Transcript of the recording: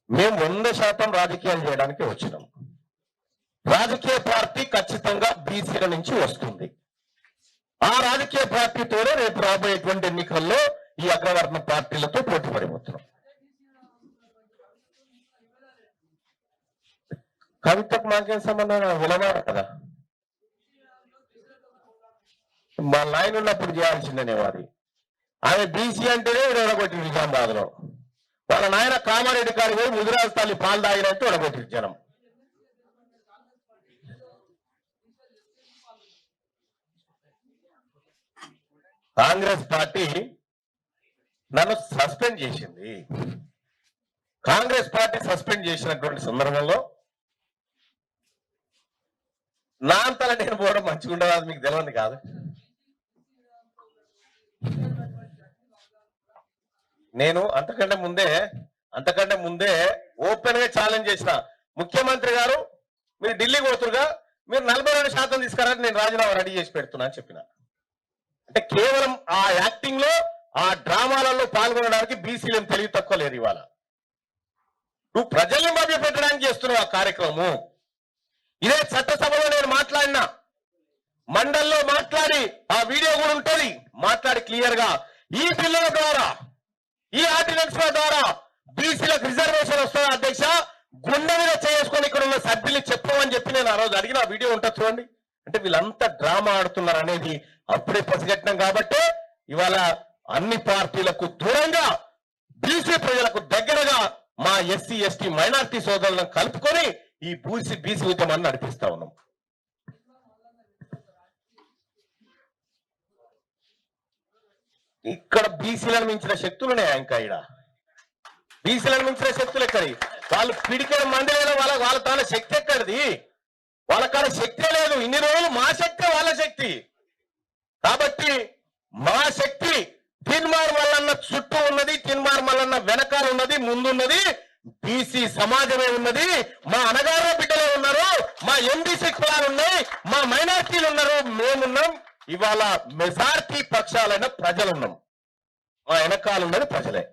మేము 100% రాజకీయాలు చేయడానికి వచ్చినాం. రాజకీయ పార్టీ ఖచ్చితంగా బీసీల నుంచి వస్తుంది. ఆ రాజకీయ పార్టీతోనే రేపు రాబోయేటువంటి ఎన్నికల్లో ఈ అగ్రవర్ణ పార్టీలతో పోటీ పడిపోతున్నాం. కవితకు మాకేం సంబంధం? విలవారు కదా, మా లైన్ ఉన్నప్పుడు చేయాల్సిందనే వారి. ఆమె బీసీ అంటేనే ఓడగొట్టి నిజామాబాద్లో. వాళ్ళ నాయన కామారెడ్డి గారు పోయి ముదిరాజు తల్లి పాలు తాగినట్టు ఓడగొట్టి జనం. కాంగ్రెస్ పార్టీ నన్ను సస్పెండ్ చేసింది. కాంగ్రెస్ పార్టీ సస్పెండ్ చేసినటువంటి సందర్భంలో నా అంతలా నేను పోవడం మంచిగా ఉండదు, అది మీకు తెలియదు కాదు. నేను అంతకంటే ముందే ఓపెన్ గా ఛాలెంజ్ చేసిన, ముఖ్యమంత్రి గారు మీరు ఢిల్లీ పోతురుగా, మీరు 42% తీసుకురాని నేను రాజీనామా రెడీ చేసి పెడుతున్నా అని చెప్పిన. అంటే కేవలం ఆ యాక్టింగ్ లో, ఆ డ్రామాలలో పాల్గొనడానికి బీసీలు తెలివి తక్కువ లేరు. ఇవాళ నువ్వు ప్రజల్ని మభ్య పెట్టడానికి చేస్తున్నావు ఆ కార్యక్రమం. ఇదే చట్టసభలో నేను మాట్లాడినా, మండల్లో మాట్లాడి ఆ వీడియో కూడా ఉంటుంది, మాట్లాడి క్లియర్ గా ఈ బిల్లుల ద్వారా, ఈ ఆర్డినెన్స్ ద్వారా బీసీలకు రిజర్వేషన్ వస్తుందా అధ్యక్ష, గుండె మీద చేసుకొని ఇక్కడ ఉన్న సభ్యులు చెప్పమని చెప్పి నేను ఆ రోజు అడిగిన వీడియో ఉంటుంది చూడండి. అంటే వీళ్ళంతా డ్రామా ఆడుతున్నారు అనేది అప్పుడే పసిగట్టినాం. కాబట్టి ఇవాళ అన్ని పార్టీలకు దూరంగా బీసీ ప్రజలకు దగ్గరగా మా ఎస్సీ ఎస్టీ మైనారిటీ సోదరులను కలుపుకొని ఈ బీసీ ఉద్యమాన్ని నడిపిస్తా ఉన్నాం. ఇక్కడ బీసీలను మించిన శక్తులునే ఇంకా ఈడ బీసీలను మించిన శక్తులు ఎక్కడి? వాళ్ళు పిడికిన మంది లేదు, వాళ్ళ తాన శక్తి ఎక్కడిది? వాళ్ళ కాడ శక్తే లేదు. ఇన్ని రోజులు మా శక్తి వాళ్ళ శక్తి. కాబట్టి మా శక్తి తిన్మార్ మల్లన్న చుట్టూ ఉన్నది, తిన్మార్ మల్లన్న వెనకాల ఉన్నది, ముందున్నది బీసీ సమాజమే ఉన్నది. మా అనగారు బిడ్డలే ఉన్నారు, మా ఎంబీసీ కులాలు ఉన్నాయి, మా మైనార్టీలు ఉన్నారు, మేమున్నాం. ఇవాళ మెజార్టీ పక్షాలైన ప్రజలున్నాం, మా వెనకాల ఉన్నది ప్రజలే.